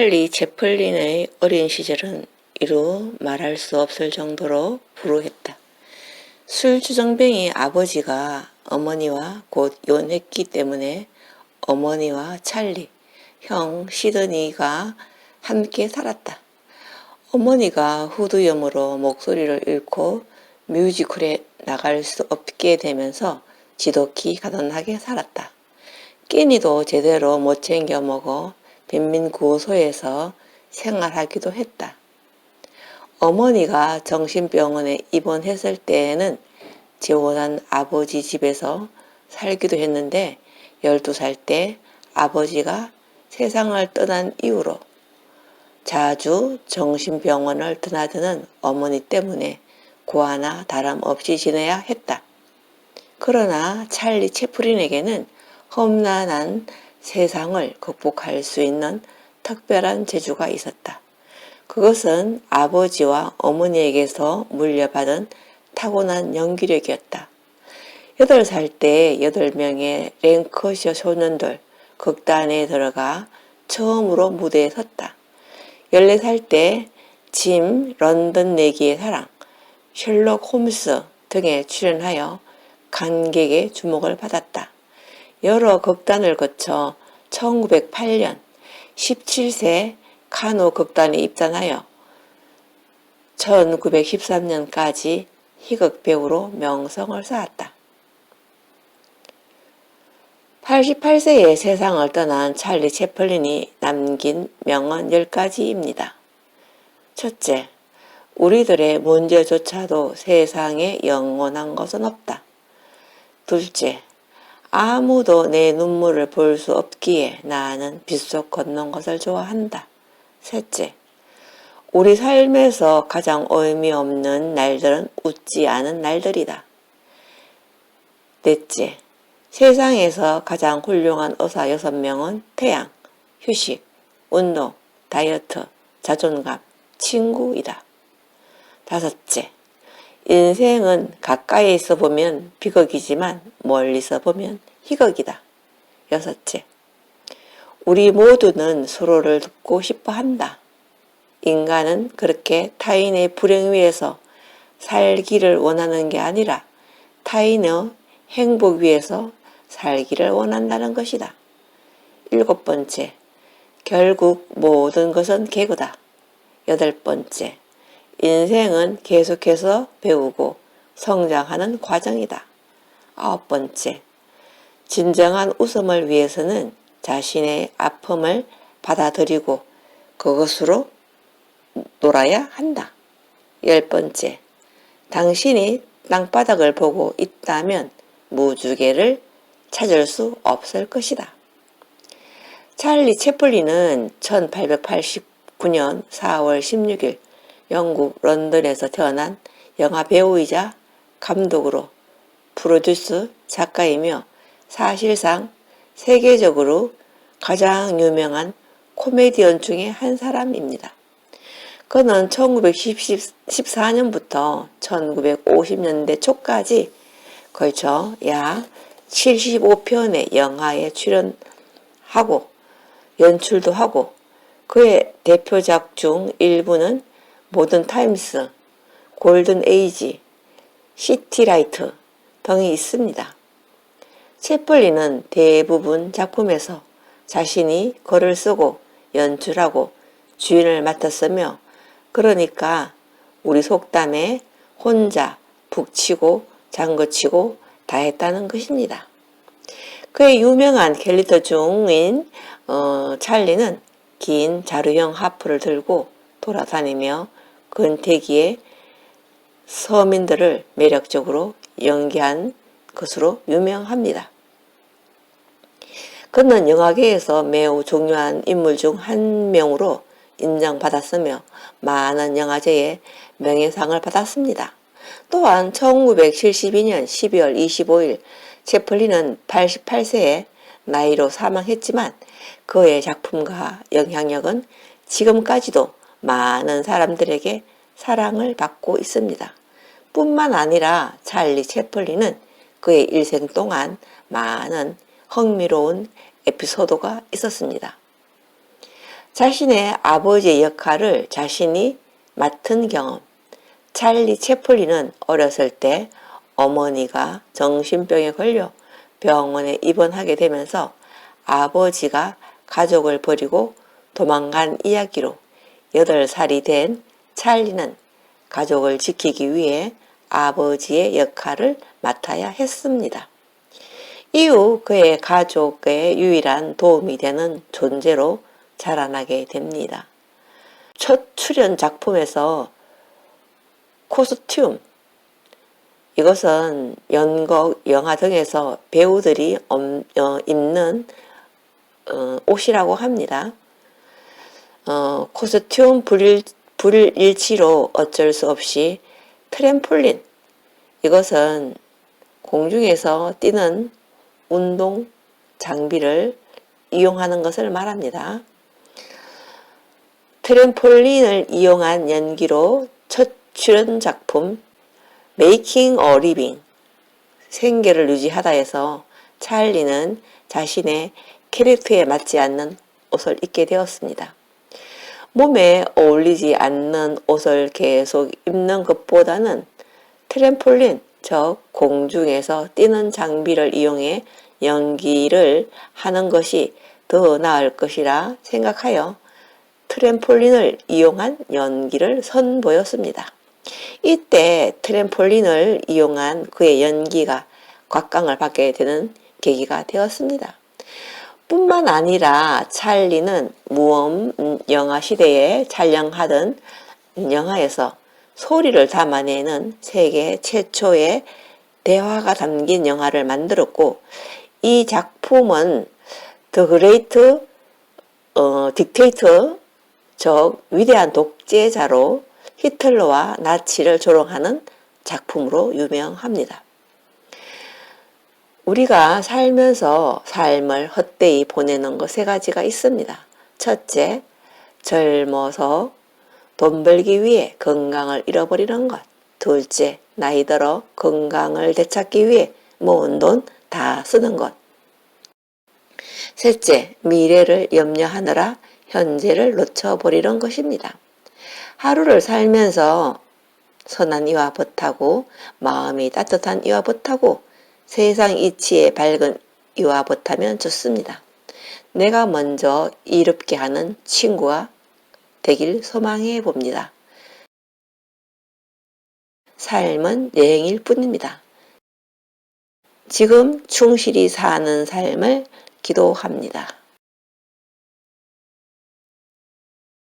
찰리 채플린의 어린 시절은 이루 말할 수 없을 정도로 불우했다. 술주정뱅이 아버지가 어머니와 곧 이혼했기 때문에 어머니와 찰리, 형 시드니가 함께 살았다. 어머니가 후두염으로 목소리를 잃고 뮤지컬에 나갈 수 없게 되면서 지독히 가난하게 살았다. 끼니도 제대로 못 챙겨 먹어 빈민구소에서 생활하기도 했다. 어머니가 정신병원에 입원했을 때에는 재혼한 아버지 집에서 살기도 했는데 12살 때 아버지가 세상을 떠난 이후로 자주 정신병원을 드나드는 어머니 때문에 고아나 다름없이 지내야 했다. 그러나 찰리 채플린에게는 험난한 세상을 극복할 수 있는 특별한 재주가 있었다. 그것은 아버지와 어머니에게서 물려받은 타고난 연기력이었다. 8살 때 8명의 랭커셔 소년들 극단에 들어가 처음으로 무대에 섰다. 14살 때 짐 런던 내기의 사랑, 셜록 홈스 등에 출연하여 관객의 주목을 받았다. 여러 극단을 거쳐 1908년 17세 카노 극단에 입단하여 1913년까지 희극 배우로 명성을 쌓았다. 88세에 세상을 떠난 찰리 채플린이 남긴 명언 10가지입니다. 첫째, 우리들의 문제조차도 세상에 영원한 것은 없다. 둘째, 아무도 내 눈물을 볼 수 없기에 나는 빗속 걷는 것을 좋아한다. 셋째, 우리 삶에서 가장 의미 없는 날들은 웃지 않은 날들이다. 넷째, 세상에서 가장 훌륭한 의사 6명은 태양, 휴식, 운동, 다이어트, 자존감, 친구이다. 다섯째, 인생은 가까이에서 보면 비극이지만 멀리서 보면 희극이다. 여섯째, 우리 모두는 서로를 돕고 싶어 한다. 인간은 그렇게 타인의 불행 위에서 살기를 원하는 게 아니라 타인의 행복 위에서 살기를 원한다는 것이다. 7번째, 결국 모든 것은 개그다. 8번째, 인생은 계속해서 배우고 성장하는 과정이다. 9번째, 진정한 웃음을 위해서는 자신의 아픔을 받아들이고 그것으로 놀아야 한다. 10번째, 당신이 땅바닥을 보고 있다면 무주개를 찾을 수 없을 것이다. 찰리 채플린은 1889년 4월 16일 영국 런던에서 태어난 영화배우이자 감독으로 프로듀스 작가이며 사실상 세계적으로 가장 유명한 코미디언 중에 한 사람입니다. 그는 1914년부터 1950년대 초까지 걸쳐 약 75편의 영화에 출연하고 연출도 하고 그의 대표작 중 일부는 모던 타임스, 골든 에이지, 시티라이트 등이 있습니다. 채플린은 대부분 작품에서 자신이 글을 쓰고 연출하고 주연을 맡았으며 그러니까 우리 속담에 혼자 북치고 장구치고 다 했다는 것입니다. 그의 유명한 캐릭터 중인 찰리는 긴 자루형 하프를 들고 돌아다니며 근태기의 서민들을 매력적으로 연기한 것으로 유명합니다. 그는 영화계에서 매우 중요한 인물 중 한 명으로 인정받았으며 많은 영화제의 명예상을 받았습니다. 또한 1972년 12월 25일 채플린은 88세의 나이로 사망했지만 그의 작품과 영향력은 지금까지도 많은 사람들에게 사랑을 받고 있습니다. 뿐만 아니라 찰리 채플린은 그의 일생 동안 많은 흥미로운 에피소드가 있었습니다. 자신의 아버지의 역할을 자신이 맡은 경험. 찰리 채플린은 어렸을 때 어머니가 정신병에 걸려 병원에 입원하게 되면서 아버지가 가족을 버리고 도망간 이야기로 8살이 된 찰리는 가족을 지키기 위해 아버지의 역할을 맡아야 했습니다. 이후 그의 가족의 유일한 도움이 되는 존재로 자라나게 됩니다. 첫 출연 작품에서 코스튬, 이것은 연극, 영화 등에서 배우들이 입는 옷이라고 합니다. 코스튬 불일치로 어쩔 수 없이 트램폴린, 이것은 공중에서 뛰는 운동 장비를 이용하는 것을 말합니다. 트램폴린을 이용한 연기로 첫 출연 작품 Making a Living, 생계를 유지하다에서 찰리는 자신의 캐릭터에 맞지 않는 옷을 입게 되었습니다. 몸에 어울리지 않는 옷을 계속 입는 것보다는 트램폴린, 즉 공중에서 뛰는 장비를 이용해 연기를 하는 것이 더 나을 것이라 생각하여 트램폴린을 이용한 연기를 선보였습니다. 이때 트램폴린을 이용한 그의 연기가 곽강을 받게 되는 계기가 되었습니다. 뿐만 아니라 찰리는 무엄 영화 시대에 촬영하던 영화에서 소리를 담아내는 세계 최초의 대화가 담긴 영화를 만들었고, 이 작품은 The Great Dictator, 즉 위대한 독재자로 히틀러와 나치를 조롱하는 작품으로 유명합니다. 우리가 살면서 삶을 헛되이 보내는 것 3가지가 있습니다. 첫째, 젊어서 돈 벌기 위해 건강을 잃어버리는 것. 둘째, 나이 들어 건강을 되찾기 위해 모은 돈 다 쓰는 것. 셋째, 미래를 염려하느라 현재를 놓쳐버리는 것입니다. 하루를 살면서 선한 이와 벗하고 마음이 따뜻한 이와 벗하고 세상 이치에 밝은 이와 벗하면 좋습니다. 내가 먼저 이롭게 하는 친구가 되길 소망해 봅니다. 삶은 여행일 뿐입니다. 지금 충실히 사는 삶을 기도합니다.